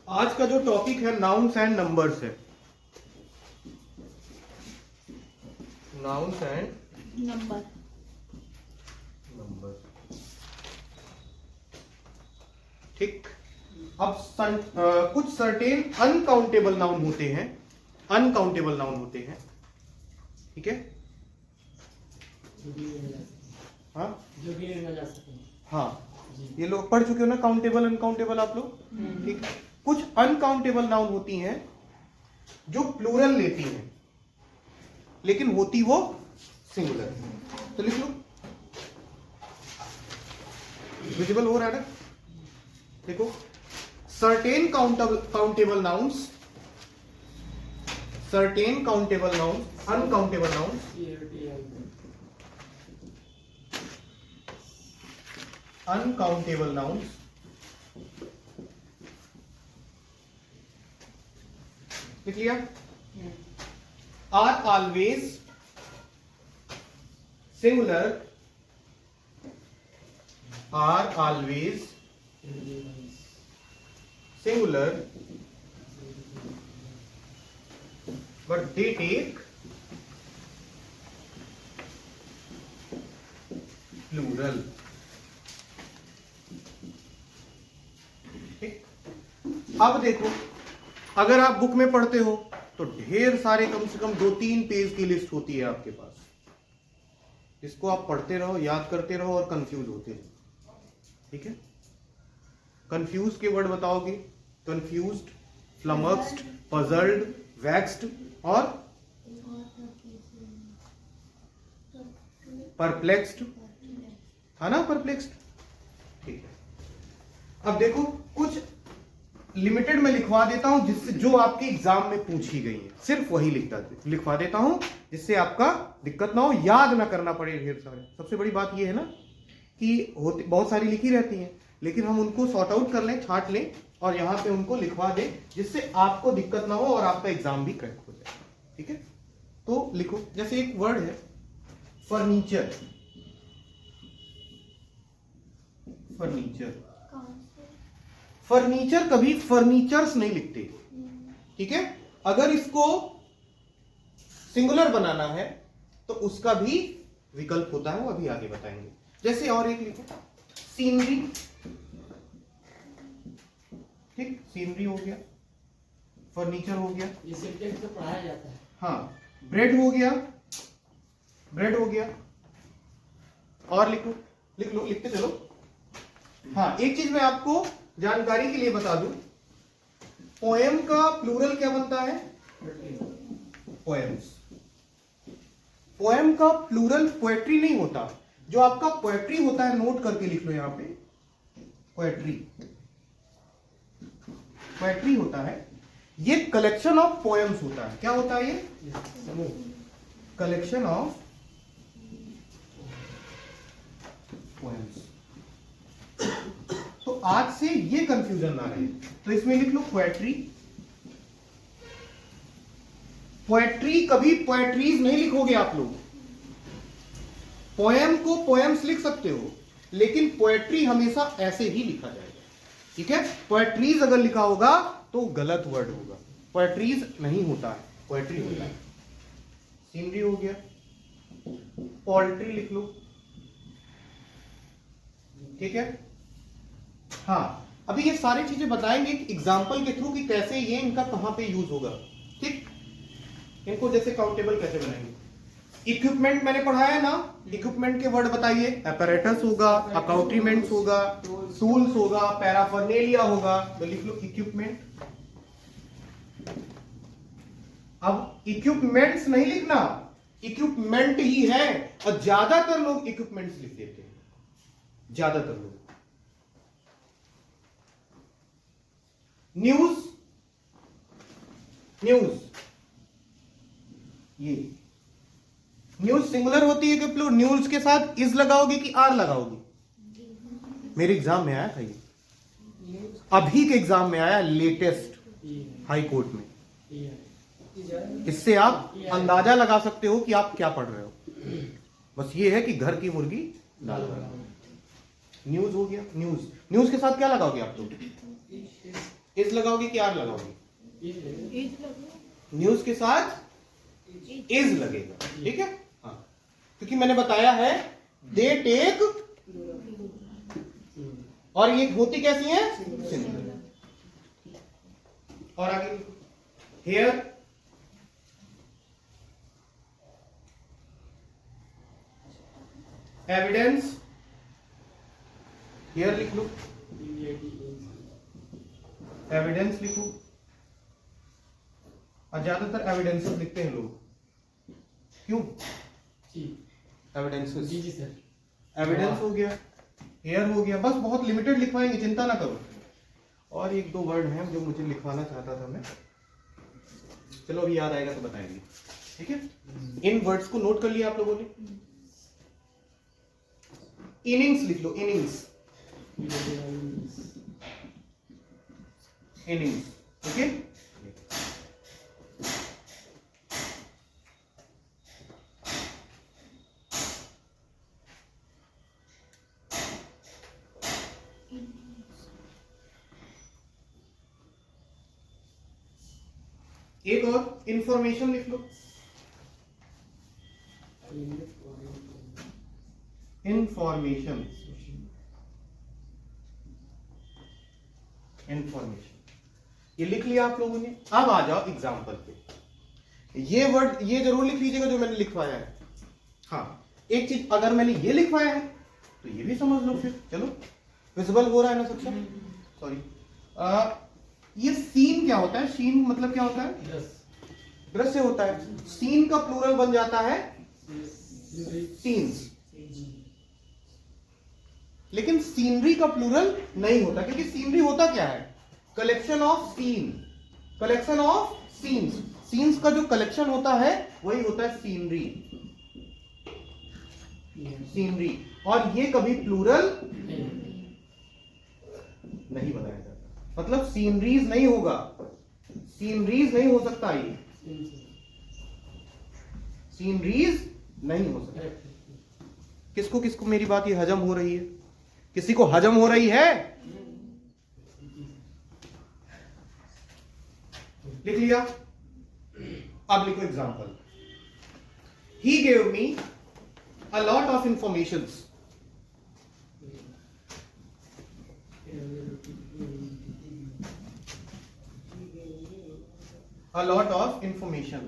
आज का जो टॉपिक है नाउन्स एंड नंबर्स है। Nouns and number. ठीक। अब कुछ सर्टेन अनकाउंटेबल नाउन होते हैं, अनकाउंटेबल नाउन होते हैं। ठीक है, हाँ जो भी गिना जा सके। हाँ, ये लोग पढ़ चुके हो ना, काउंटेबल अनकाउंटेबल आप लोग। ठीक। कुछ अनकाउंटेबल नाउन होती हैं जो प्लूरल लेती हैं लेकिन होती वो सिंगुलर। तो लिख लो, विजिबल हो रहा है ना। देखो, certain countable nouns, certain countable nouns, uncountable nouns, uncountable nouns लिख लिया, are always singular, are always singular but they take plural। ठीक। अब देखो, अगर आप बुक में पढ़ते हो तो ढेर सारे, कम से कम 2-3 पेज की लिस्ट होती है आपके पास, जिसको आप पढ़ते रहो, याद करते रहो और कंफ्यूज होते रहो। ठीक है, कंफ्यूज के वर्ड बताओगे, कंफ्यूज्ड, फ्लमक्स्ड, पजल्ड, वैक्स्ड और परप्लेक्स्ड, है ना, परप्लेक्स्ड। ठीक है, अब देखो, कुछ लिमिटेड में लिखवा देता हूं जिससे जो आपके एग्जाम में पूछी गई है, सिर्फ वही लिखवा देता हूं जिससे आपका दिक्कत ना हो, याद ना करना पड़े ढेर सारे। सबसे बड़ी बात यह है ना कि बहुत सारी लिखी रहती हैं, लेकिन हम उनको सॉर्ट आउट कर लें, छांट लें और यहां पे उनको लिखवा दें जिससे आपको दिक्कत ना हो और आपका एग्जाम भी क्रैक हो जाए। ठीक है, तो लिखो, जैसे एक वर्ड है फर्नीचर, फर्नीचर, फर्नीचर कभी फर्नीचर्स नहीं लिखते। ठीक है, अगर इसको सिंगुलर बनाना है तो उसका भी विकल्प होता है, वो अभी आगे बताएंगे। जैसे और एक लिखो, सीनरी। ठीक, सीनरी हो गया, फर्नीचर हो गया, ये सब्जेक्ट तो पढ़ाया जाता है। हाँ, ब्रेड हो गया, ब्रेड हो गया, और लिखो, लिख लो, लिखते चलो। हाँ, एक चीज मैं आपको जानकारी के लिए बता दूं, पोएम का प्लूरल क्या बनता है? पोएम्स। पोएम का प्लूरल पोएट्री नहीं होता। जो आपका पोएट्री होता है, नोट करके लिख लो यहां पे, पोएट्री, पोएट्री होता है, ये कलेक्शन ऑफ पोएम्स होता है। क्या होता है ये? Collection of poems. तो आज से ये कंफ्यूजन ना रहे, तो इसमें लिख लो पोएट्री। पोएट्री कभी पोएट्रीज नहीं लिखोगे आप लोग। पोएम को पोएम्स लिख सकते हो, लेकिन पोएट्री हमेशा ऐसे ही लिखा जाएगा। ठीक है, पोएट्रीज अगर लिखा होगा तो गलत वर्ड होगा, पोएट्रीज नहीं होता है, पोएट्री होता है। सीनरी हो गया, पोल्ट्री लिख लो। ठीक है, हाँ, अभी ये सारी चीजें बताएंगे एग्जाम्पल के थ्रू कि कैसे ये इनका कहां पे यूज होगा। ठीक, इनको जैसे काउंटेबल कैसे बनाएंगे। इक्विपमेंट मैंने पढ़ाया ना, इक्विपमेंट के वर्ड बताइए। अपैरेटस होगा, अकाउंट्रीमेंट्स होगा, टूल्स होगा, पैराफर्नेलिया होगा, तो लिख लो इक्विपमेंट। अब इक्विपमेंट्स नहीं लिखना, इक्विपमेंट ही है, और ज्यादातर लोग इक्विपमेंट्स लिख देते हैं, ज्यादातर लोग। न्यूज, न्यूज, ये न्यूज सिंगुलर होती है कि प्लूरल? न्यूज के साथ इज लगाओगे कि आर लगाओगे? मेरे एग्जाम में आया था ये, अभी के एग्जाम में आया, लेटेस्ट हाई कोर्ट में। इससे आप अंदाजा लगा सकते हो कि आप क्या पढ़ रहे हो। बस ये है कि घर की मुर्गी दाल बराबर। न्यूज हो गया, न्यूज। न्यूज के साथ क्या लगाओगे आप लोग? इज लगाओगे कि आर लगाओगे? न्यूज के साथ इज लगेगा, ठीक है। हाँ, क्योंकि मैंने बताया है दे टेक, और ये होती कैसी है? सिंगुलर। और आगे हेयर, एविडेंस, हेयर लिख लो, एविडेंस लिखो, और ज्यादातर एविडेंसेस लिखते हैं लोग, क्यों? एविडेंसेस, जी सर। एविडेंस हो गया, हेयर हो गया, बस बहुत लिमिटेड लिखवाएंगे, चिंता ना करो। और एक दो वर्ड हैं जो मुझे लिखवाना चाहता था मैं, चलो अभी याद आएगा तो बताएंगे, ठीक है। इन वर्ड्स को नोट कर लिया आप लोगों ने? इनिंग्स लिख लो, इनिंग्स, इनिंग्स, ओके। एक और इंफॉर्मेशन लिख लो, इंफॉर्मेशन, इंफॉर्मेशन, ये लिख लिया आप लोगों ने। अब आ जाओ एग्जाम्पल पे। ये वर्ड ये जरूर लिख लीजिएगा जो मैंने लिखवाया है। हाँ, एक चीज, अगर मैंने ये लिखवाया है तो ये भी समझ लो फिर। चलो, विजिबल हो रहा है ना सक्षम? सॉरी, ये सीन क्या होता है? सीन मतलब क्या होता है? दृश्य होता है। सीन का प्लूरल बन जाता है सीन्स, लेकिन सीनरी का प्लूरल नहीं होता, क्योंकि सीनरी होता क्या है? Collection of scene, collection of scenes. Scenes का जो कलेक्शन होता है वही होता है सीनरी, सीनरी। और ये कभी प्लूरल नहीं बनाया जाता, मतलब सीनरीज नहीं होगा, सीनरीज नहीं हो सकता, ये सीनरीज नहीं हो सकता। किसको किसको मेरी बात ये हजम हो रही है? किसी को हजम हो रही है? लिख लिया? अब लिखो example. He gave me a lot of informations, a lot of information।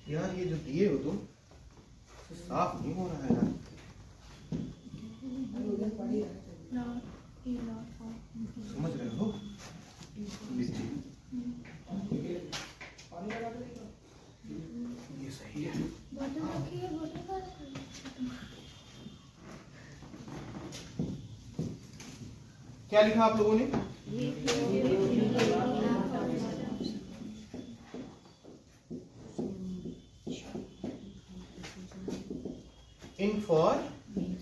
यार ये जो दिए हो तुम, साफ नहीं हो रहा है यार। समझ रहे हो? ये सही है। क्या लिखा आप लोगों ने?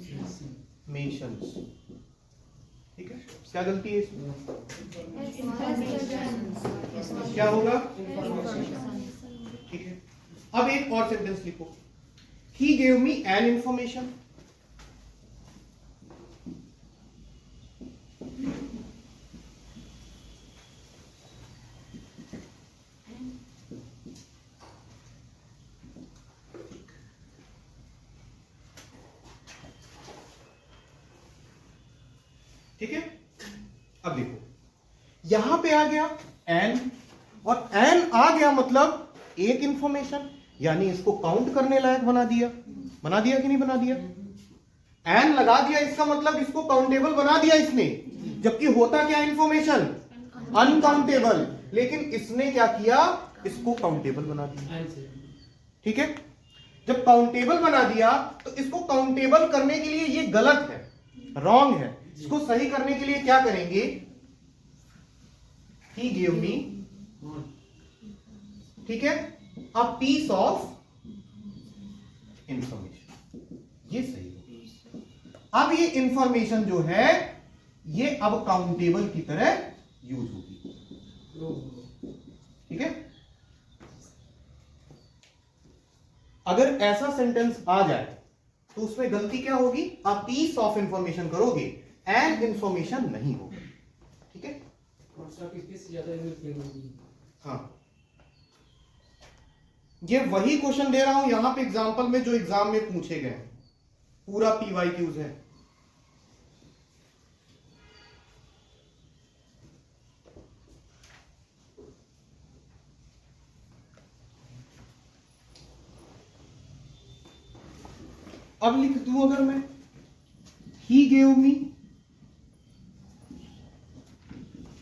इंफॉर्मेशंस, ठीक है। क्या गलती है इसमें? क्या होगा? ठीक है। अब एक और सेंटेंस लिखो। He gave me an information, ठीक है। अब देखो, यहां पे आ गया एन, और एन आ गया मतलब एक इंफॉर्मेशन, यानी इसको काउंट करने लायक बना दिया। बना दिया कि नहीं बना दिया? एन लगा दिया, इसका मतलब इसको काउंटेबल बना दिया इसने। जबकि होता क्या इंफॉर्मेशन? अनकाउंटेबल, लेकिन इसने क्या किया? इसको काउंटेबल बना दिया, ठीक है। जब काउंटेबल बना दिया तो इसको काउंटेबल करने के लिए ये गलत है, रॉन्ग है। इसको सही करने के लिए क्या करेंगे? ही गिव मी, ठीक है, अ पीस ऑफ इंफॉर्मेशन, ये सही है। अब ये इंफॉर्मेशन जो है ये अब काउंटेबल की तरह यूज होगी, ठीक है। अगर ऐसा सेंटेंस आ जाए तो उसमें गलती क्या होगी, आप पीस ऑफ इंफॉर्मेशन करोगे, एंड इंफॉर्मेशन नहीं होगा। ठीक है, हाँ, ये वही क्वेश्चन दे रहा हूं यहां पे एग्जांपल में जो एग्जाम में पूछे गए हैं, पूरा PYQs है। अब लिख दूं अगर मैं, he gave me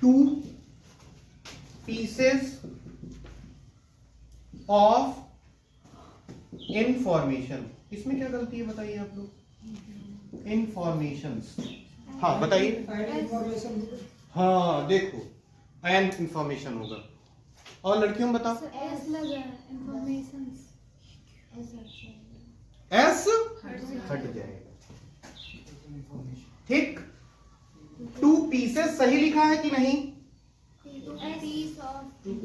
2 pieces of information, इसमें क्या गलती है बताइए आप लोग, इंफॉर्मेशन, हाँ बताइए, हाँ देखो एन इंफॉर्मेशन होगा, और लड़कियों में बताओ, एस हट जाएगा। ठीक, 2 pieces सही लिखा है कि नहीं,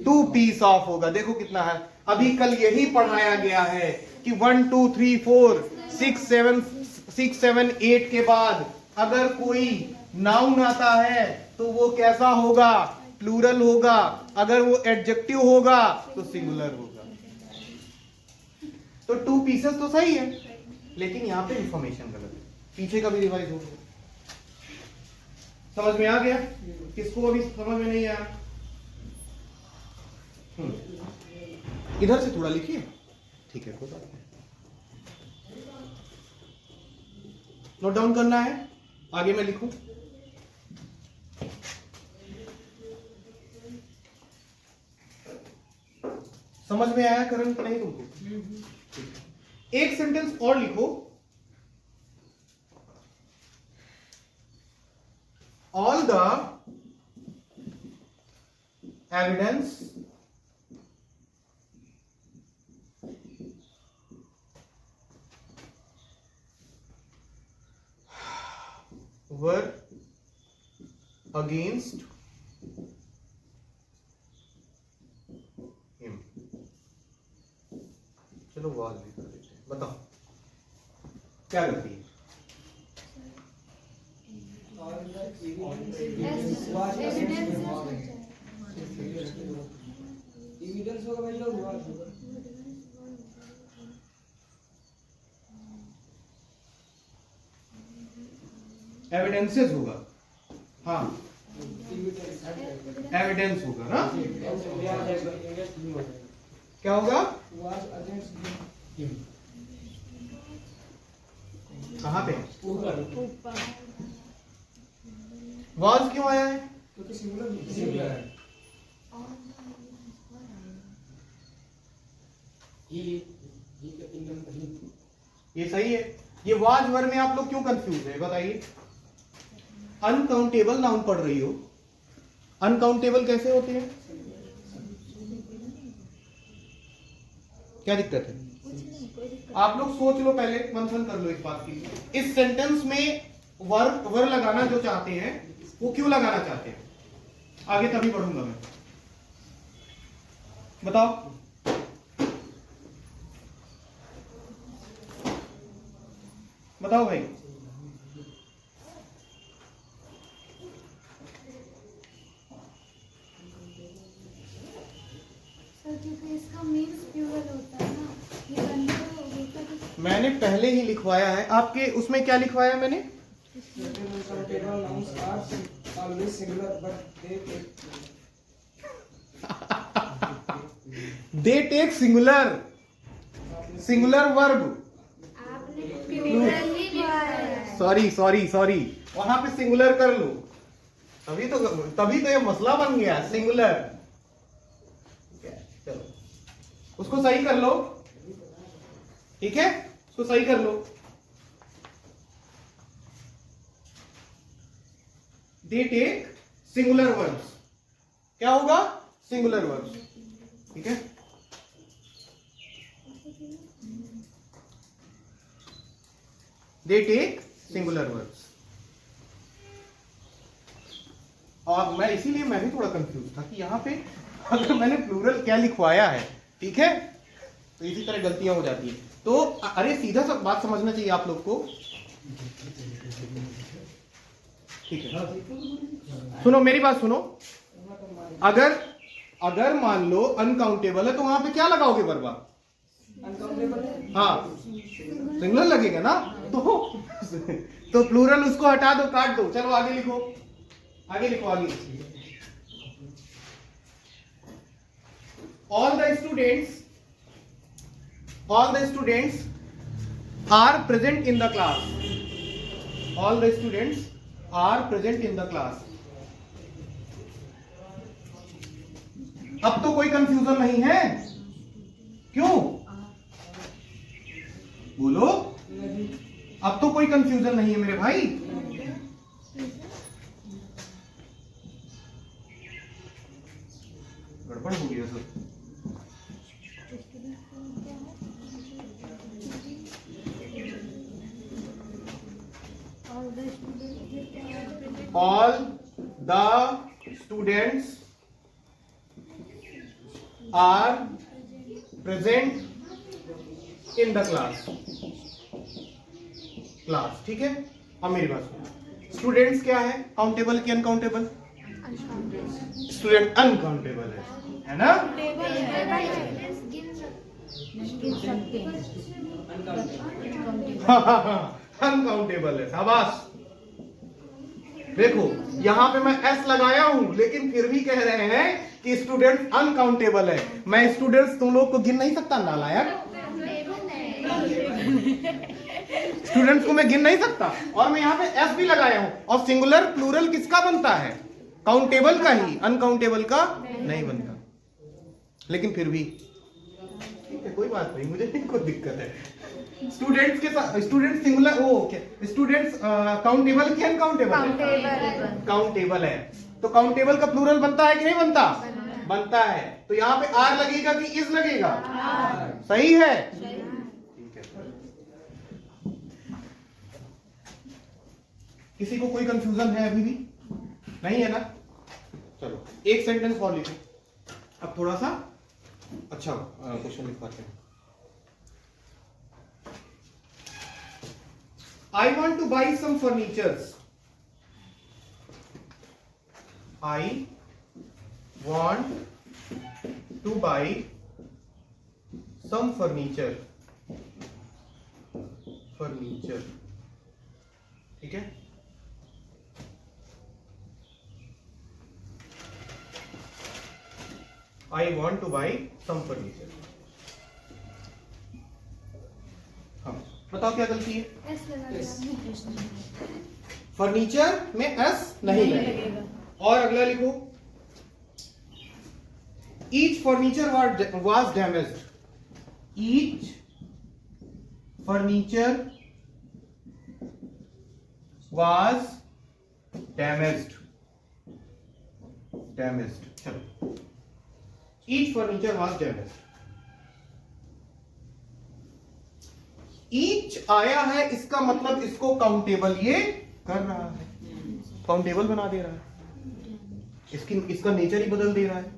2 पीस ऑफ होगा। देखो कितना है, अभी कल यही पढ़ाया गया है कि 1 2 3 4 6 7 8 के बाद अगर कोई नाउन आता है तो वो कैसा होगा, प्लूरल होगा, अगर वो एडजेक्टिव होगा तो सिंगुलर होगा। तो 2 पीसेस तो सही है, लेकिन यहां पे इंफॉर्मेशन गलत है, पीछे का भी रिवाइज हो गया। समझ में आ गया, किसको अभी समझ में नहीं आया? इधर से थोड़ा लिखिए, ठीक है, कोई बात नहीं, नोट डाउन करना है, आगे मैं लिखूं। समझ में आया करण कि नहीं तुमको? एक सेंटेंस और लिखो, all the evidence were against him। चलो वाज भी कर देते हैं, बताओ क्या गलती है? एविडेंसेस होगा, हाँ एविडेंस होगा ना, क्या होगा, कहां पे वाज क्यों आया है? क्योंकि सिंगुलर है। ये सही है। ये वाज वर में आप लोग क्यों कंफ्यूज है बताइए? अनकाउंटेबल नाउन पढ़ रही हो, अनकाउंटेबल कैसे होते हैं? क्या दिक्कत है? आप लोग सोच लो, पहले मंथन कर लो इस बात की। इस सेंटेंस में वर लगाना जो चाहते हैं वो क्यों लगाना चाहते हैं? आगे तभी पढ़ूंगा मैं, बताओ। बताओ भाई। इसका मीन्स प्लूरल होता है ना, ये बंदा होता है। मैंने पहले ही लिखवाया है आपके, उसमें क्या लिखवाया मैंने? They take singular, singular verb. आपने प्लूरल ही लिखा है। सॉरी सॉरी सॉरी, वहां पे सिंगुलर कर लो, तभी तो ये मसला बन गया, सिंगुलर। चलो उसको सही कर लो, ठीक है, उसको सही कर लो। दे टेक सिंगुलर वर्ब्स, क्या होगा? सिंगुलर वर्ब्स, ठीक है। They take singular verbs. और मैं इसीलिए मैं भी थोड़ा कंफ्यूज था कि यहां पे अगर मैंने प्लूरल क्या लिखवाया है, ठीक है, तो तो इसी तरह गलतियां हो जाती है। तो अरे सीधा सा बात समझना चाहिए आप लोग को, ठीक है। सुनो मेरी बात सुनो, अगर मान लो अनकाउंटेबल है तो वहां पे क्या लगाओगे वर्बा? हाँ सिंगुलर लगेगा ना, तो प्लूरल उसको हटा दो, काट दो। चलो आगे लिखो, आगे लिखो, आगे। all the students are present in the class. All the students are present in the class. अब तो कोई कंफ्यूजन नहीं है, क्यों बोलो? अब तो कोई कंफ्यूजन नहीं है मेरे भाई। गड़बड़ हो गया sir. All the students are present in the class. ठीक है। अब मेरी बात सुनो, स्टूडेंट्स क्या है? काउंटेबल की अनकाउंटेबल? स्टूडेंट अनकाउंटेबल है ना? अनकाउंटेबल है, शाबाश। देखो यहां पे मैं एस लगाया हूं, लेकिन फिर भी कह रहे हैं कि स्टूडेंट अनकाउंटेबल है। मैं स्टूडेंट्स तुम लोग को गिन नहीं सकता, नालायक। स्टूडेंट्स को मैं गिन नहीं सकता, और मैं यहाँ पे एस भी लगाया हूं। और सिंगुलर प्लूरल किसका बनता है? काउंटेबल का ही, अनकाउंटेबल का नहीं बनता। लेकिन फिर भी ठीक है, कोई बात नहीं, मुझे नहीं कोई दिक्कत है। स्टूडेंट्स के साथ student singular, okay, students countable की अनकाउंटेबल? काउंटेबल है। तो काउंटेबल का प्लूरल बनता है कि नहीं बनता? बनता है। तो यहाँ पे आर लगेगा कि इज लगेगा? सही है, ठीक है। किसी को कोई कंफ्यूजन है अभी भी? नहीं है ना? चलो एक सेंटेंस और लिखो। अब थोड़ा सा अच्छा क्वेश्चन लिखवाते हैं। I want to buy some furnitures. I want to buy some furniture. ठीक है। I want to buy some furniture. हाँ बताओ क्या गलती है? फर्नीचर में एस नहीं लगेगा। और अगला लिखो, each furniture was damaged. Each furniture was damaged. चलो, each furniture was damaged. Each आया है, इसका मतलब इसको काउंटेबल ये कर रहा है, काउंटेबल बना दे रहा है, इसका नेचर ही बदल दे रहा है।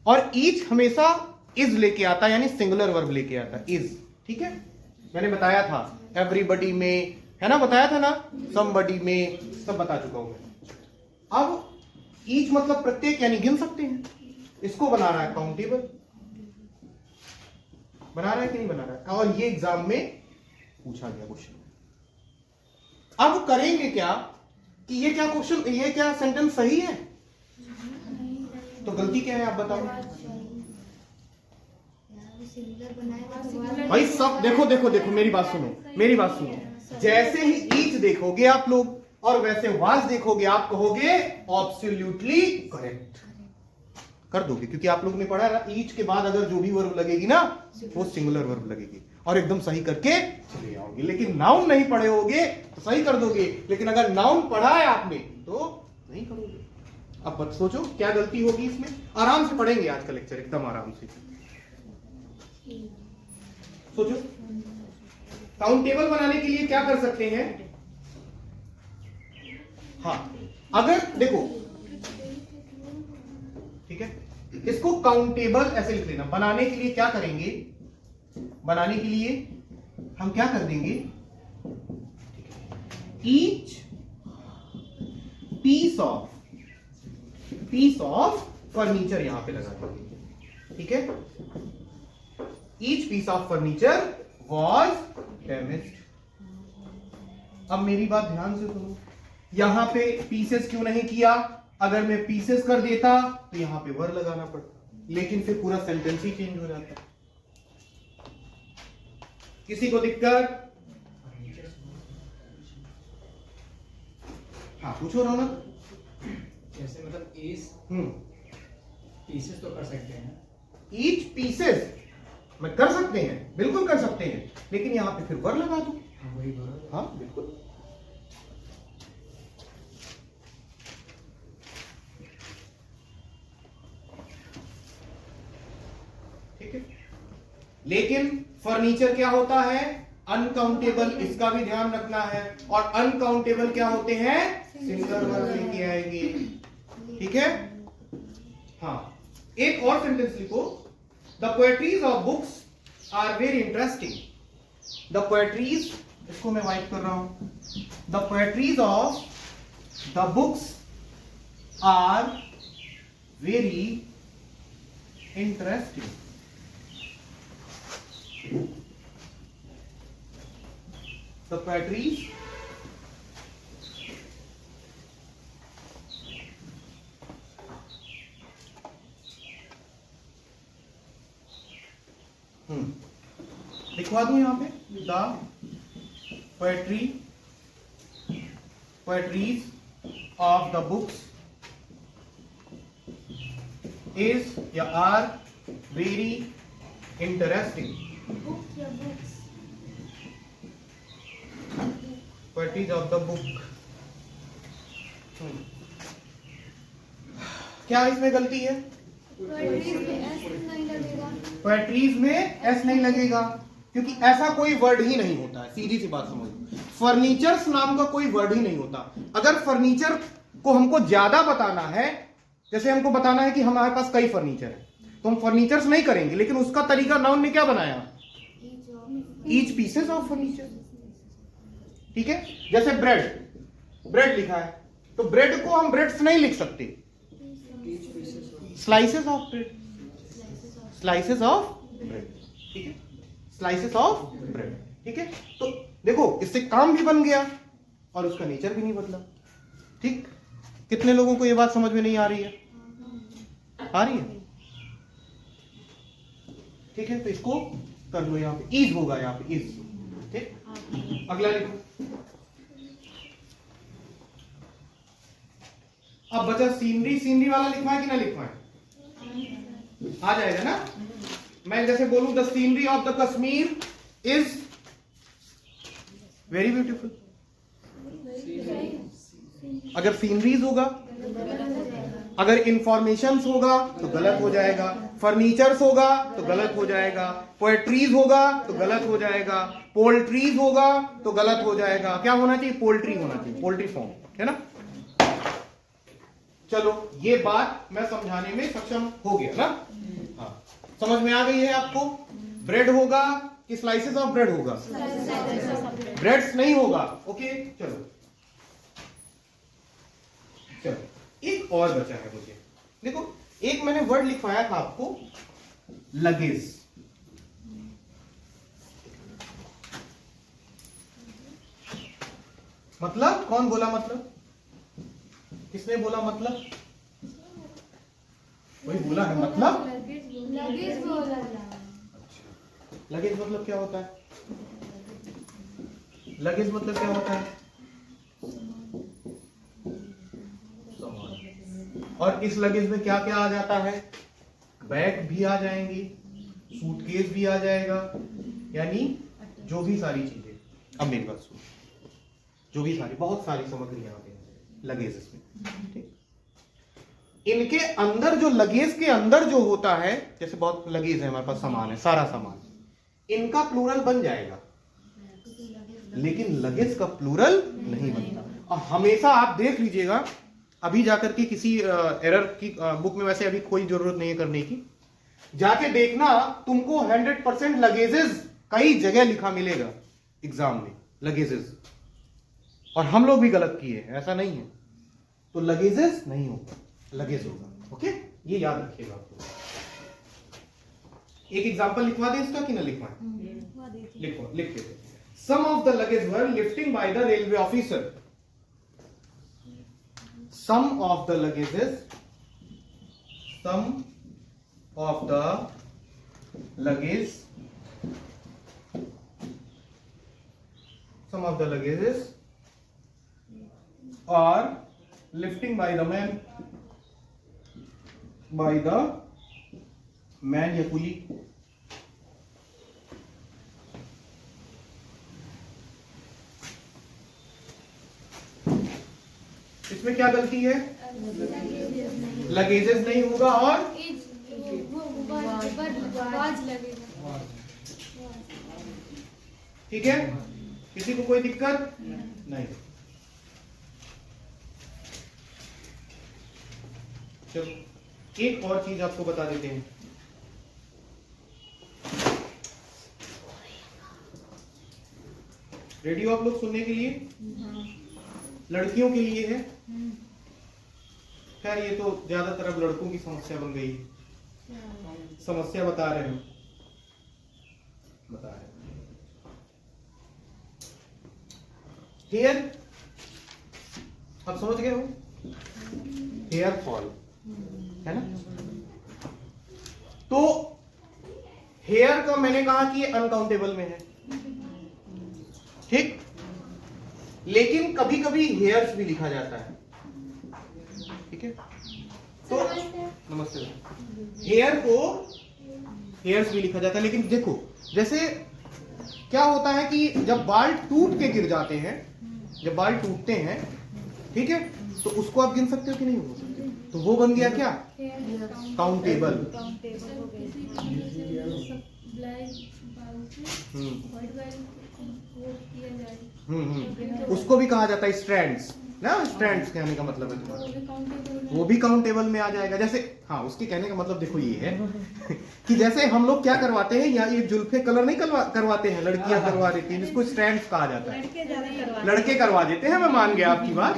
और ईच हमेशा इज लेके आता है, यानी सिंगुलर वर्ब लेके आता है, इज। ठीक है, मैंने बताया था एवरीबडी में, है ना, बताया था ना, समबडी में, सब बता चुका हूं मैं। अब ईच मतलब प्रत्येक, यानी गिन सकते हैं, इसको बना रहा है काउंटेबल। बना रहा है कि नहीं बना रहा है? और ये एग्जाम में पूछा गया क्वेश्चन। अब करेंगे क्या कि ये क्या क्वेश्चन, ये क्या सेंटेंस सही है? तो गलती क्या है आप बताओ भाई। सब देखो देखो देखो, मेरी बात सुनो। जैसे ही ईच देखोगे आप लोग और वैसे वाज देखोगे, आप कहोगे एब्सोल्युटली करेक्ट कर दोगे, क्योंकि आप लोगों ने पढ़ा है ईच के बाद अगर जो भी वर्ब लगेगी ना वो सिंगुलर वर्ब लगेगी, और एकदम सही करके चले आओगे। लेकिन नाउन नहीं पढ़े होगे तो सही कर दोगे, लेकिन अगर नाउन पढ़ा है आपने तो नहीं करोगे। अब बस सोचो क्या गलती होगी इसमें। आराम से पढ़ेंगे आज का लेक्चर, एकदम आराम से सोचो। काउंटेबल बनाने के लिए क्या कर सकते हैं? हाँ, अगर देखो, ठीक है, इसको काउंटेबल ऐसे लिख लेना। बनाने के लिए क्या करेंगे? बनाने के लिए हम क्या कर देंगे, ईच पीस ऑफ फर्नीचर यहां पे लगा देंगे, ठीक है। Each piece of furniture was damaged. अब मेरी बात ध्यान से सुनो, यहां पे पीसेस क्यों नहीं किया? अगर मैं पीसेस कर देता तो यहां पे वर लगाना पड़ता, लेकिन फिर पूरा सेंटेंस ही चेंज हो जाता। किसी को दिक्कत? हाँ पूछो रौनक। जैसे मतलब इस पीसेस तो कर सकते हैं। ईच पीसेस मैं कर सकते हैं, बिल्कुल कर सकते हैं, लेकिन यहां पे फिर वर लगा दो। वही बराबर। हाँ बिल्कुल। ठीक है, लेकिन फर्नीचर क्या होता है? अनकाउंटेबल, इसका भी ध्यान रखना है। और अनकाउंटेबल क्या होते हैं? सिंगल वर्ड लेके आएंगे, ठीक है। हाँ, एक और सेंटेंस लिखो, the poetries of books are very interesting. The poetries, इसको मैं वाइट कर रहा हूं, the poetries of the books are very interesting. The poetries लिखवा दूं यहां पे, the poetries of the books is या आर वेरी इंटरेस्टिंग। बुक या books? Poetries of the book. क्या इसमें गलती है? पोएट्रीज में एस नहीं लगेगा। पोएट्रीज में एस नहीं लगेगा, क्योंकि ऐसा कोई वर्ड ही नहीं होता है। सीधी सी बात समझो, फर्नीचर्स नाम का कोई वर्ड ही नहीं होता। अगर फर्नीचर को हमको ज्यादा बताना है, जैसे हमको बताना है कि हमारे पास कई फर्नीचर है, तो हम फर्नीचर्स नहीं करेंगे, लेकिन उसका तरीका नाउन ने क्या बनाया? ईच पीसेस ऑफ फर्नीचर, ठीक है। जैसे ब्रेड लिखा है, तो ब्रेड को हम ब्रेड्स नहीं लिख सकते, slices of bread, slices of bread, ठीक है, स्लाइसेस ऑफ ब्रेड, ठीक है। तो देखो, इससे काम भी बन गया और उसका नेचर भी नहीं बदला, ठीक। कितने लोगों को ये बात समझ में नहीं आ रही है? आ रही है, ठीक है। तो इसको कर लो, यहां पे इज होगा, यहां पे इज, ठीक। अगला लिखो। अब बचा सीनरी वाला लिखवाए कि ना लिखवाए? आ जाएगा ना। मैं जैसे बोलूं, the scenery of the Kashmir is very beautiful. अगर सीनरीज होगा, अगर इंफॉर्मेशंस होगा तो गलत हो जाएगा, फर्नीचर्स होगा तो गलत हो जाएगा, पोएट्रीज होगा तो गलत हो जाएगा, पोल्ट्रीज होगा तो गलत हो जाएगा। क्या होना चाहिए? पोल्ट्री होना चाहिए, पोल्ट्री फॉर्म, है ना। चलो, ये बात मैं समझाने में सक्षम हो गया ना। हाँ, समझ में आ गई है आपको? ब्रेड होगा कि स्लाइसेस ऑफ ब्रेड होगा? ब्रेड्स नहीं होगा, ओके। चलो, एक और बचा है मुझे। देखो, एक मैंने वर्ड लिखवाया था आपको, लगेज। मतलब कौन बोला? मतलब किसने बोला? मतलब वही बोला है। मतलब लगेज बोला। लगेज मतलब क्या होता है? लगेज मतलब क्या होता है? और इस लगेज में क्या क्या आ जाता है? बैग भी आ जाएंगी, सूटकेस भी आ जाएगा, यानी जो भी सारी चीजें। अब मेरी बात सुनो, जो भी सारी, बहुत सारी सामग्री यहाँ पे लगेज इसमें, ठीक। इनके अंदर जो लगेज के अंदर जो होता है, जैसे बहुत लगेज है हमारे पास, सामान है, सारा सामान, इनका प्लूरल बन जाएगा, लेकिन लगेज का प्लूरल नहीं बनता। और हमेशा आप देख लीजिएगा, अभी जाकर के किसी एरर की बुक में, वैसे अभी कोई जरूरत नहीं है करने की, जाके देखना, तुमको 100% लगेजेस कई जगह लिखा मिलेगा एग्जाम में, लगेजेस। और हम लोग भी गलत किए हैं, ऐसा नहीं है। तो लगेजेस नहीं होगा, लगेज होगा। ओके, ये याद रखिएगा आपको। एक एग्जांपल लिखवा दें इसका कि ना लिखवाएं? लिखो, लिख देते। Some of the luggage were lifting by the railway officer. Some of the luggages, some of the luggage, some of the luggages are lifting by the man या कुली। इसमें क्या गलती है? लगेजेस नहीं होगा और ठीक है, किसी को कोई दिक्कत नहीं। चलो एक और चीज आपको बता देते हैं। रेडी हो आप लोग सुनने के लिए? लड़कियों के लिए है। खैर ये तो ज्यादातर अब लड़कों की समस्या बन गई है। समस्या बता रहे हैं, बता रहे हैं। हेयर, आप समझ गए हो? हेयर फॉल है ना? तो हेयर का मैंने कहा कि अनकाउंटेबल में है, ठीक। लेकिन कभी कभी हेयर्स भी लिखा जाता है, ठीक है। तो नमस्ते। हेयर को हेयर्स भी लिखा जाता है, लेकिन देखो जैसे क्या होता है कि जब बाल टूट के गिर जाते हैं, जब बाल टूटते हैं, ठीक है, तो उसको आप गिन सकते हो कि नहीं हो सकते? तो वो बन गया क्या? काउंटेबल। उसको भी कहा जाता है स्ट्रैंड्स ना। स्ट्रैंड्स कहने का मतलब है तुम्हारा, वो भी काउंटेबल में आ जाएगा। जैसे हाँ, उसके कहने का मतलब देखो ये है कि जैसे हम लोग क्या करवाते हैं, या ये जुल्फे कलर नहीं करवाते हैं, लड़कियां करवा देती हैं, जिसको स्ट्रैंड्स कहा जाता है। लड़के करवा देते हैं, मैं मान गया आपकी बात।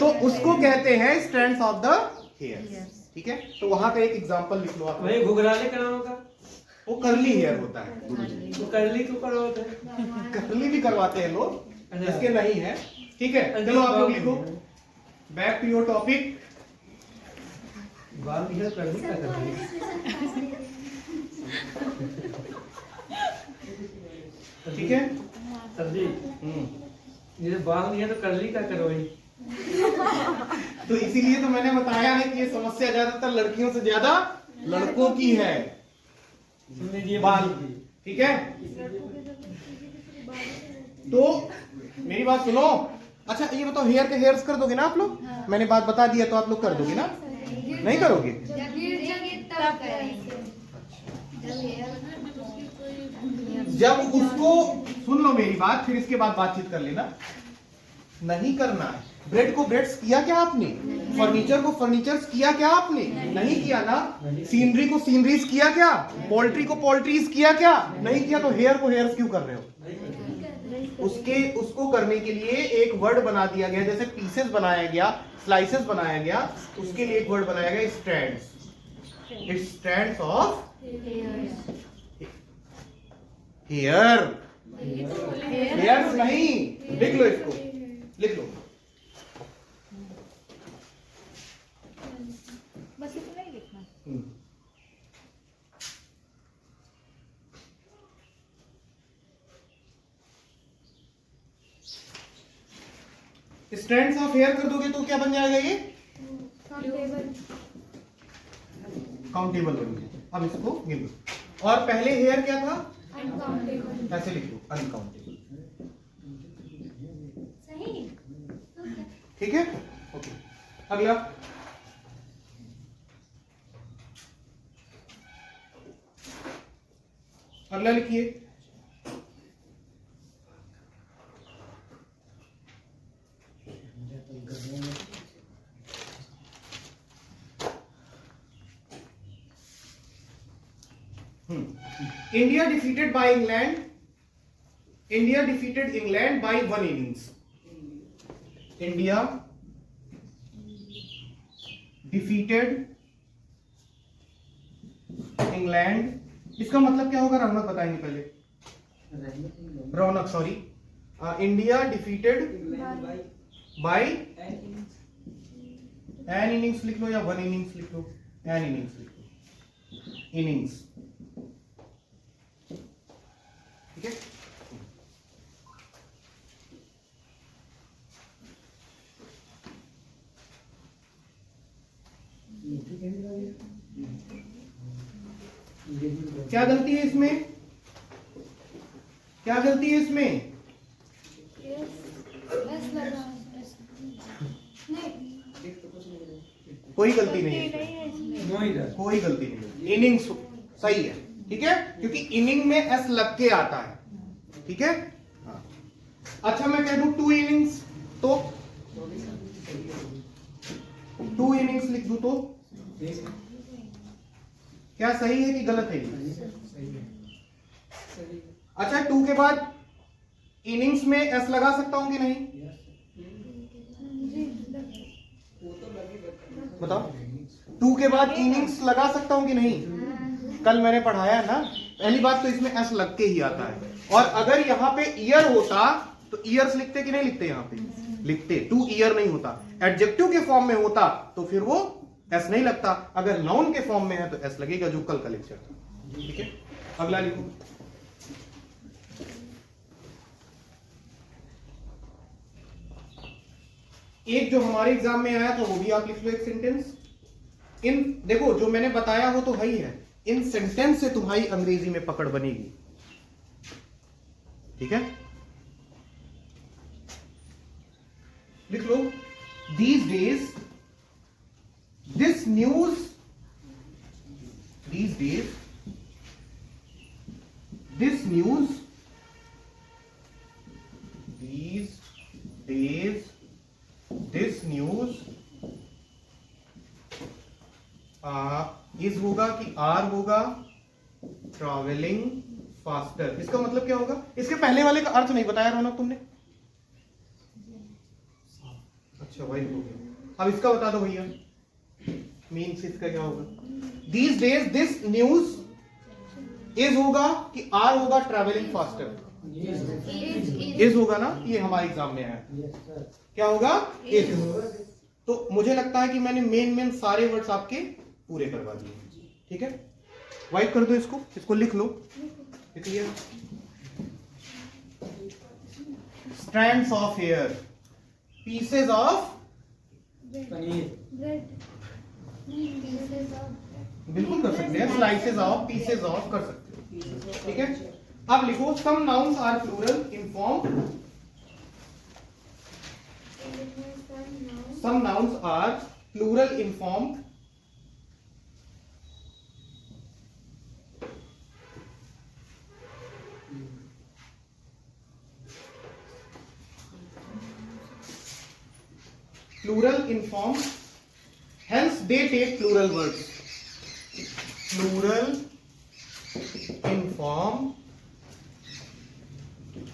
तो उसको कहते हैं स्ट्रैंड्स ऑफ द हेयर, ठीक है। तो वहां का एक एग्जांपल लिख लो आप। वही घुघराले कराओगा, वो कर्ली हेयर होता है। वो कर्ली क्यों करवाते हैं? कर्ली भी करवाते हैं लोग, जिसके नहीं है, ठीक है। चलो आप लोग लिखो, बैक टू योर टॉपिक। बाल हेयर कर्ली क्या करते हैं? ठीक है सर जी, ये बाल नहीं है तो कर्ली क्या करवाई? तो इसीलिए तो मैंने बताया है कि ये समस्या ज्यादातर लड़कियों से ज्यादा लड़कों की है। बाल, ठीक है। तो मेरी बात सुनो। अच्छा ये बताओ, हेयर के हेयर्स कर दोगे ना आप लोग? मैंने बात बता दिया तो आप लोग कर दोगे ना? नहीं करोगे? जब उसको सुन लो मेरी बात, फिर इसके बाद बातचीत कर लेना। नहीं करना है। ब्रेड को ब्रेड्स किया क्या आपने? फर्नीचर को फर्नीचर्स किया क्या आपने? नहीं किया ना। सीनरी को सीनरीज किया क्या? पोल्ट्री को पोल्ट्रीज किया क्या? नहीं किया। तो हेयर को हेयर्स क्यों कर रहे हो? उसको करने के लिए एक वर्ड बना दिया गया, जैसे पीसेस बनाया गया, स्लाइसेस बनाया गया, उसके लिए एक वर्ड बनाया गया strands. It's strands of hair. Hairs नहीं, लिख लो इसको, लिख लो। बस इतना ही लिखना। स्ट्रैंड्स ऑफ हेयर कर दोगे तो क्या बन जाएगा? ये काउंटेबल बन गया। अब इसको गिन लो। और पहले हेयर क्या था? अनकाउंटेबल। ऐसे लिख लो, अनकाउंटेबल। सही, ठीक है, ओके। अगला, अगला लिखिए। India defeated by England, India defeated England by 1 innings. India defeated England, इसका मतलब क्या होगा? रौनक बताएंगे पहले। Raunak, sorry. India defeated by an innings लिख लो या 1 इनिंग्स लिख लो, एन इनिंग्स लिख लो, इनिंग्स। ठीक है। क्या गलती है इसमें? क्या गलती है इसमें? एस लगा, नहीं कोई गलती नहीं है, कोई गलती नहीं है। इनिंग्स सही है, ठीक है, क्योंकि इनिंग में एस लग के आता है। ठीक है। हाँ। अच्छा, मैं कह दूं 2 इनिंग्स, तो 2 इनिंग्स लिख दूं तो क्या सही है कि गलत है? अच्छा, 2 के बाद इनिंग्स में एस लगा सकता हूं कि नहीं? बताओ। 2 के बाद इनिंग्स लगा सकता हूं कि नहीं? कल मैंने पढ़ाया है ना। पहली बात तो इसमें एस लग के ही आता है, और अगर यहां पे ईयर होता तो ईयर्स लिखते कि नहीं लिखते? यहां पे लिखते। 2 ईयर नहीं होता। एडजेक्टिव के फॉर्म में होता तो फिर वो एस नहीं लगता। अगर नाउन के फॉर्म में है तो एस लगेगा, जो कल का लेक्चर था। ठीक है। अगला लिखो। एक जो हमारे एग्जाम में आया था वो भी आप लिख लो, एक सेंटेंस। इन देखो, जो मैंने बताया वो तो है ही है, इन सेंटेंस से तुम्हारी अंग्रेजी में पकड़ बनेगी। ठीक है। लिख लो, these days this news, these days this news, these days this news is होगा कि आर होगा? Travelling faster. इसका मतलब क्या होगा? इसके पहले वाले का अर्थ नहीं बताया रौनक तुमने। अच्छा, वही हो गया। अब इसका बता दो भैया, मीन्स इसका क्या होगा? These days this news is होगा कि आर होगा? Travelling faster. इज होगा ना, ये हमारे एग्जाम में आया। क्या होगा? इज। तो मुझे लगता है कि मैंने मेन सारे वर्ड्स आपके पूरे करवा दिए। ठीक है। वाइट कर दो इसको, इसको लिख लो। लिखिए, strands of hair, pieces of bread, बिल्कुल कर सकते हैं, स्लाइसेस ऑफ, पीसेस ऑफ कर सकते हैं। ठीक है। अब लिखो, some nouns are plural in form, some nouns are plural in form, hence they take plural words. Plural in form,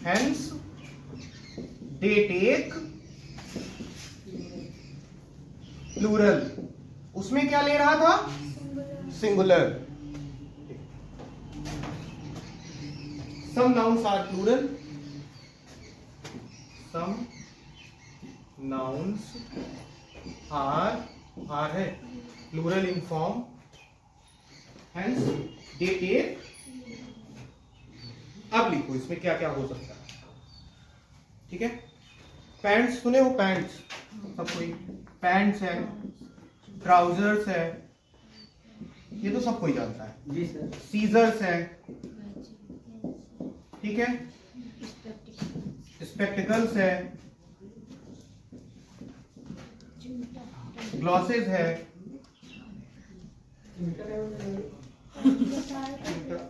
hence they take plural. उसमें क्या ले रहा था? Singular. Some nouns are plural, some nouns are है plural in form, hence they take. अब लिखो इसमें क्या क्या हो सकता है। ठीक है। पैंट्स सुने हो? पैंट्स सब कोई, पैंट्स है, ट्राउजर्स है, ये तो सब कोई जानता है। जी सर। सीजर्स है, ठीक है, स्पेक्टिकल्स है, ग्लासेस है,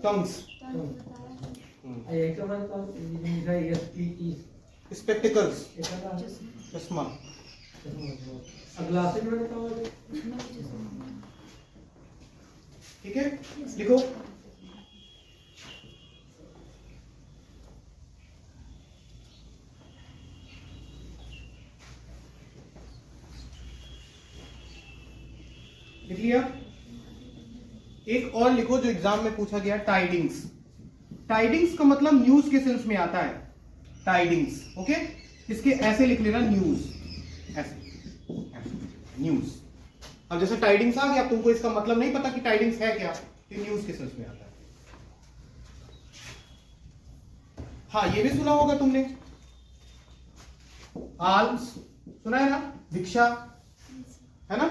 टंग्स, स्पेक्टिकल्स, चश्मा। ठीक है। लिखो, लिख लिया। एक और लिखो जो एग्जाम में पूछा गया, टाइडिंग्स। टाइडिंग्स का मतलब न्यूज के सेंस में आता है, टाइडिंग्स। ओके, इसके ऐसे लिख लेना, न्यूज, ऐसे, न्यूज। अब जैसे टाइडिंग्स आ गया, तुमको इसका मतलब नहीं पता कि टाइडिंग्स है क्या, तो न्यूज के सेंस में आता है। हाँ, ये भी सुना होगा तुमने, आल्म्स सुना है ना, भिक्षा, है ना।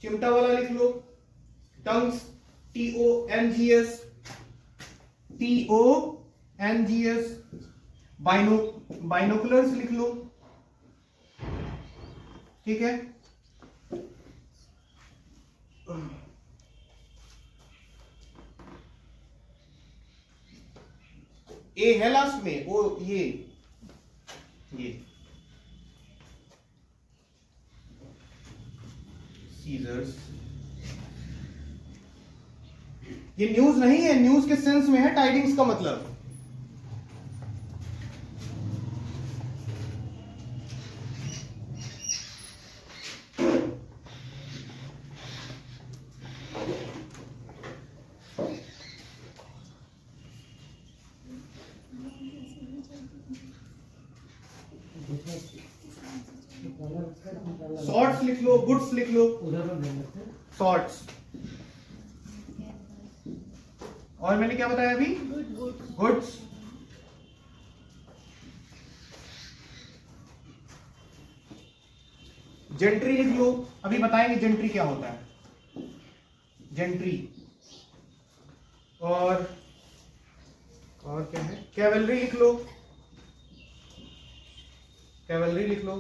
चिमटा वाला लिख लो, टंग्स, TONGS, TONGS। बाइनोकुलर्स लिख लो, ठीक है। ए है लास्ट में, वो ये सीजर्स। ये न्यूज नहीं है, न्यूज के सेंस में है टाइडिंग्स का मतलब। शॉर्ट्स लिख लो, गुड्स लिख लो, शॉर्ट्स। और मैंने क्या बताया अभी, गुड्स। जेंट्री लिख लो, अभी बताएंगे जेंट्री क्या होता है, जेंट्री। और क्या है, कैवलरी लिख लो, कैवलरी लिख लो,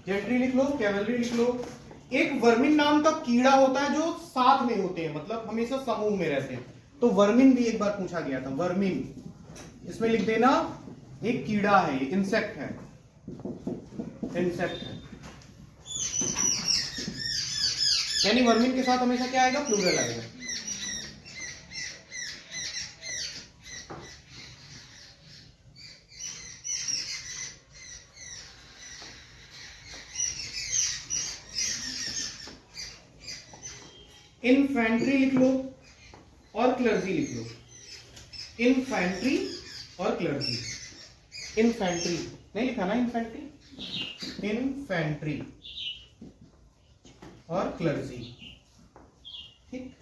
जेंट्री लिख लो, कैवलरी लिख लो। एक वर्मिन नाम का कीड़ा होता है जो साथ में होते हैं, मतलब हमेशा समूह में रहते हैं, तो वर्मिन भी एक बार पूछा गया था, वर्मिन। इसमें लिख देना, एक कीड़ा है, इंसेक्ट है, इंसेक्ट है। यानी वर्मिन के साथ हमेशा क्या आएगा, प्लूरल आएगा। इन्फेंट्री लिख लो और क्लर्जी लिख लो, इन्फेंट्री और क्लर्जी। इन्फेंट्री नहीं लिखा ना, इन्फेंट्री, इन्फेंट्री और क्लर्जी, ठीक।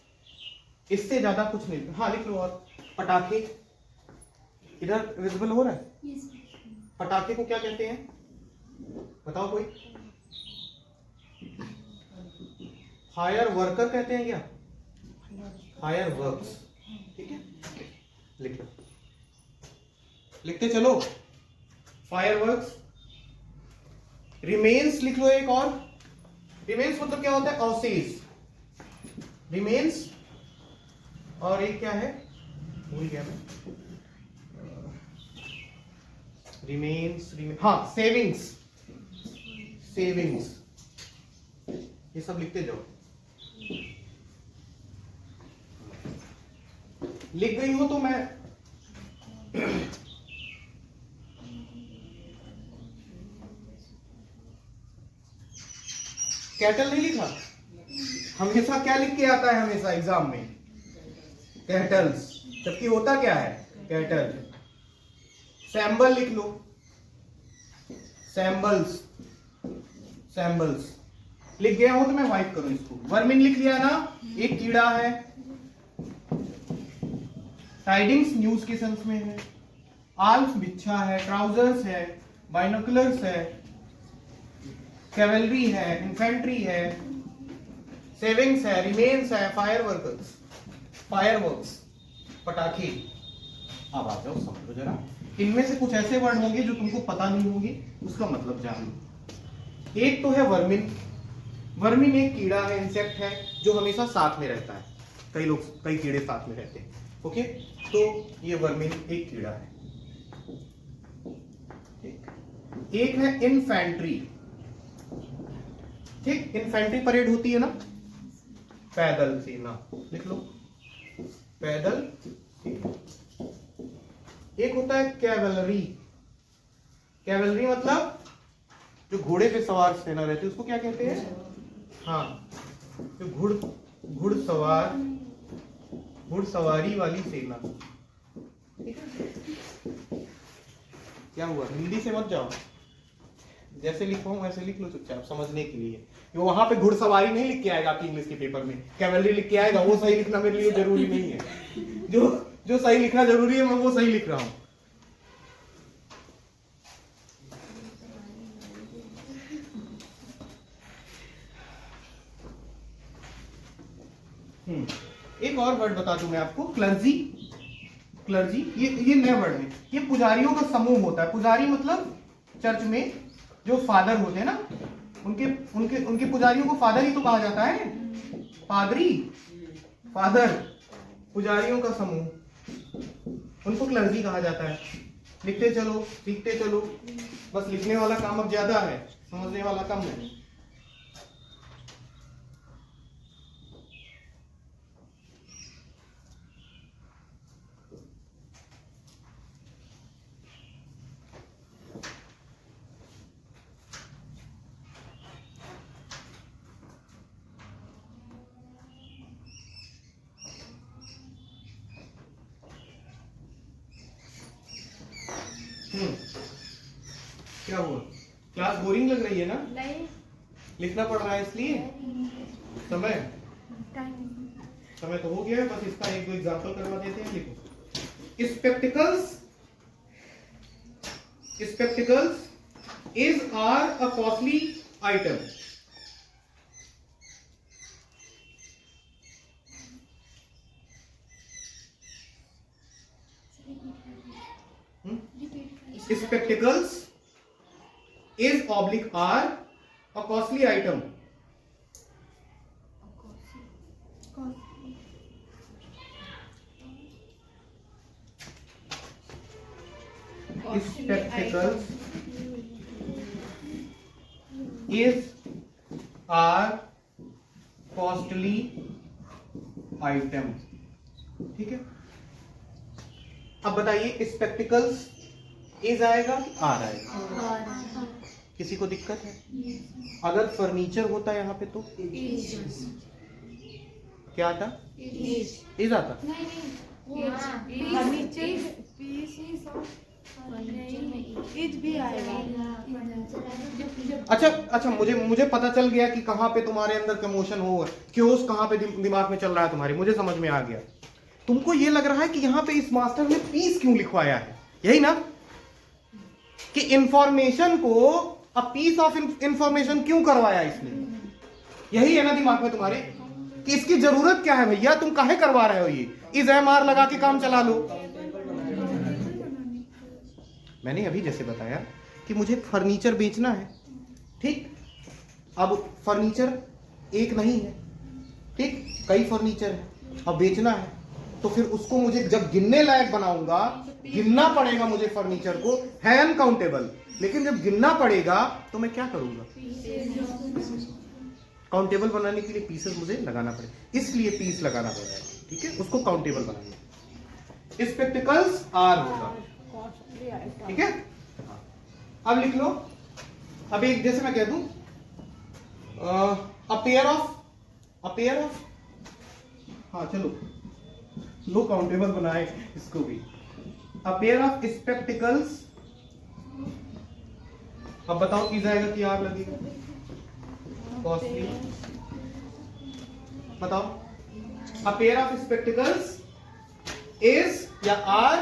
इससे ज्यादा कुछ नहीं। हाँ लिख लो। और पटाखे, इधर विजिबल हो रहा है, पटाखे को क्या कहते हैं, बताओ कोई। फायर वर्कर कहते हैं क्या, फायर वर्क्स, ठीक है। लिख लो, लिखते चलो, फायर वर्क्स। रिमेन्स लिख लो एक और। रिमेन्स मतलब क्या होता है, अवशेष, रिमेन्स। और एक क्या है, भूल गया मैं, रिमेन्स, हाँ सेविंग्स, सेविंग्स, ये सब लिखते जाओ। लिख गई हो तो मैं कैटल नहीं लिखा, हमेशा क्या लिख के आता है, हमेशा एग्जाम में कैटल्स, जबकि होता क्या है, कैटल। सैम्बल लिख लो, सैम्बल्स, सैम्बल्स। लिख गया हो तो मैं वाइप करूं इसको। वर्मिन लिख लिया ना, एक कीड़ा है। टाइडिंग्स न्यूज के सेंस में है। आल्फ बिच्छा है, ट्राउजर्स है, बाइनोकुलर्स है, कैवलरी है, इन्फेंट्री है, सेविंग्स है, रिमेन्स है, फायर वर्कर्स, फायरवर्क्स, पटाखे। अब आ जाओ समझो जरा, इनमें से कुछ ऐसे वर्ड होंगे जो तुमको पता नहीं होंगे, उसका मतलब जान लो। एक तो है वर्मिन। वर्मिन एक कीड़ा है, इंसेक्ट है, जो हमेशा साथ में रहता है। कई कीड़े साथ में रहते हैं। ओके, तो ये वर्मिन एक कीड़ा है। एक है इन्फेंट्री, ठीक। इन्फेंट्री परेड होती है ना, पैदल सेना, लिख लो, पैदल सेना। एक होता है कैवलरी। कैवलरी मतलब जो घोड़े पे सवार सेना रहती है उसको क्या कहते हैं? हाँ, जो घुड़सवारी वाली सेना। ठीक है, क्या हुआ? हिंदी से मत जाओ, जैसे लिखा हूं वैसे लिख लो चुपचाप, समझने के लिए। वो वहां पे घुड़सवारी नहीं लिख के आएगा आपकी इंग्लिश के पेपर में, कैवलरी लिख के आएगा। वो सही लिखना मेरे लिए जरूरी नहीं है। जो सही लिखना जरूरी है मैं वो सही लिख रहा हूं। एक और वर्ड बता दूं मैं आपको, क्लर्जी। क्लर्जी ये नया वर्ड है। ये पुजारियों का समूह होता है। पुजारी मतलब चर्च में जो फादर होते हैं ना, उनके पुजारियों को फादर ही तो कहा जाता है। पादरी, फादर, पुजारियों का समूह, उनको क्लर्जी कहा जाता है। लिखते चलो, सीखते चलो, बस लिखने वाला काम अब ज्यादा है, समझने वाला कम है। क्या हुआ? क्लास बोरिंग लग रही है ना? नहीं, लिखना पड़ रहा है इसलिए। समय तो हो गया है, बस इसका एक दो एग्जांपल करवा देते हैं। लिखो, spectacles is are a costly item. Spectacles is oblique are a costly item. Spectacles is are costly item. ठीक है, अब बताइए स्पेक्टिकल्स इज आएगा कि आर आएगा? किसी को दिक्कत है? अगर फर्नीचर होता यहाँ पे तो क्या आता? इज आता। अच्छा, मुझे पता चल गया कि कहाँ पे तुम्हारे अंदर कमोशन होगा, क्यों कहाँ पे दिमाग में चल रहा है तुम्हारे। मुझे समझ में आ गया। तुमको ये लग रहा है कि यहाँ पे इस मास्टर ने पीस क्यों लिखवाया है, यही ना? कि इंफॉर्मेशन को अ पीस ऑफ इंफॉर्मेशन क्यों करवाया इसने, यही है ना दिमाग में तुम्हारे? कि इसकी जरूरत क्या है भैया, तुम काहे करवा रहे हो? ये इज एमआर लगा के काम चला लो। मैंने अभी जैसे बताया कि मुझे फर्नीचर बेचना है, ठीक? अब फर्नीचर एक नहीं है, ठीक, कई फर्नीचर है, अब बेचना है तो फिर उसको मुझे जब गिनने लायक बनाऊंगा, गिनना पड़ेगा मुझे फर्नीचर को, है अनकाउंटेबल। लेकिन जब गिनना पड़ेगा तो मैं क्या करूंगा? काउंटेबल बनाने के लिए पीसेस मुझे लगाना पड़ेगा, इसलिए पीस लगाना पड़ेगा। ठीक है, उसको काउंटेबल बनाना। स्पेक्टिकल्स आर होगा, ठीक है। अब लिख लो, अब एक जैसे मैं कह दूं अ पेयर ऑफ, हाँ चलो लो काउंटेबल बनाए इसको भी। अ पेयर ऑफ स्पेक्टिकल्स, अब बताओ की जाएगा कि आर लगेगा? कॉस्टली, बताओ। A pair of spectacles is या आर?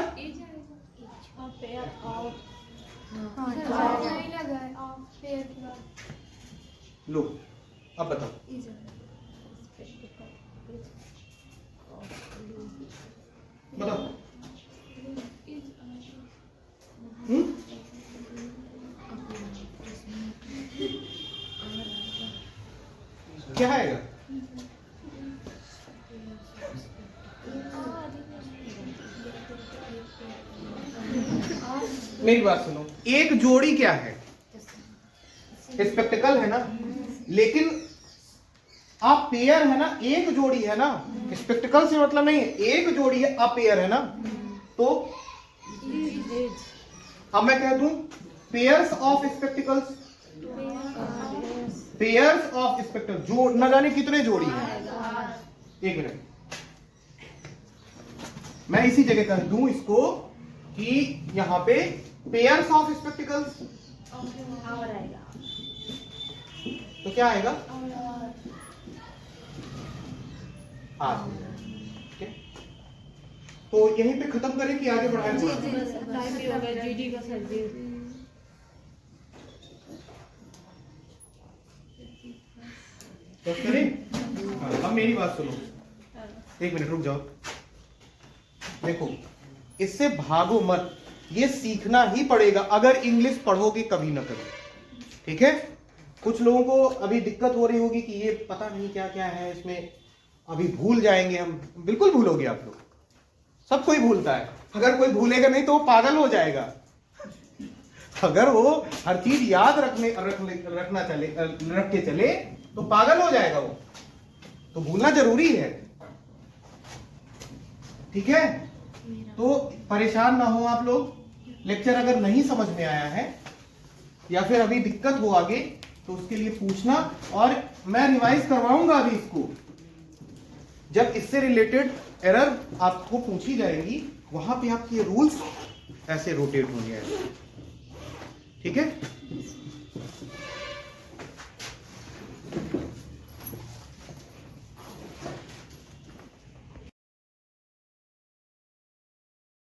लो अब बताओ, बताओ। क्या आएगा? मेरी बात सुनो, एक जोड़ी क्या है? स्पेक्टिकल है ना, लेकिन आप पेयर है ना, एक जोड़ी है ना। स्पेक्टिकल से मतलब नहीं है, एक जोड़ी है, अपेयर है ना, तो अब मैं कह दूं pairs of spectacles, pairs of spectacled जो न जाने कितने जोड़ी हैं। एक मिनट, मैं इसी जगह कर दूं इसको कि यहां पे पेयर्स ऑफ स्पेक्टिकल्स, तो क्या आएगा आर। ठीक है, तो यहीं पे खत्म करें कि आगे बढ़ाएं? तो करें। हाँ, अब मेरी बात सुनो, एक मिनट रुक जाओ। देखो, इससे भागो मत, ये सीखना ही पड़ेगा अगर इंग्लिश पढ़ोगे कभी ना कभी। ठीक है, कुछ लोगों को अभी दिक्कत हो रही होगी कि ये पता नहीं क्या क्या है इसमें, अभी भूल जाएंगे हम। बिल्कुल भूलोगे आप लोग, सब कोई भूलता है। अगर कोई भूलेगा नहीं तो वो पागल हो जाएगा। अगर वो हर चीज याद रख के चले तो पागल हो जाएगा वो। तो भूलना जरूरी है। ठीक है, तो परेशान ना हो आप लोग। लेक्चर अगर नहीं समझ में आया है या फिर अभी दिक्कत हो आगे तो उसके लिए पूछना, और मैं रिवाइज करवाऊंगा अभी इसको। जब इससे रिलेटेड एरर आपको पूछी जाएगी वहां पे आपके रूल्स ऐसे रोटेट होंगे। ठीक है।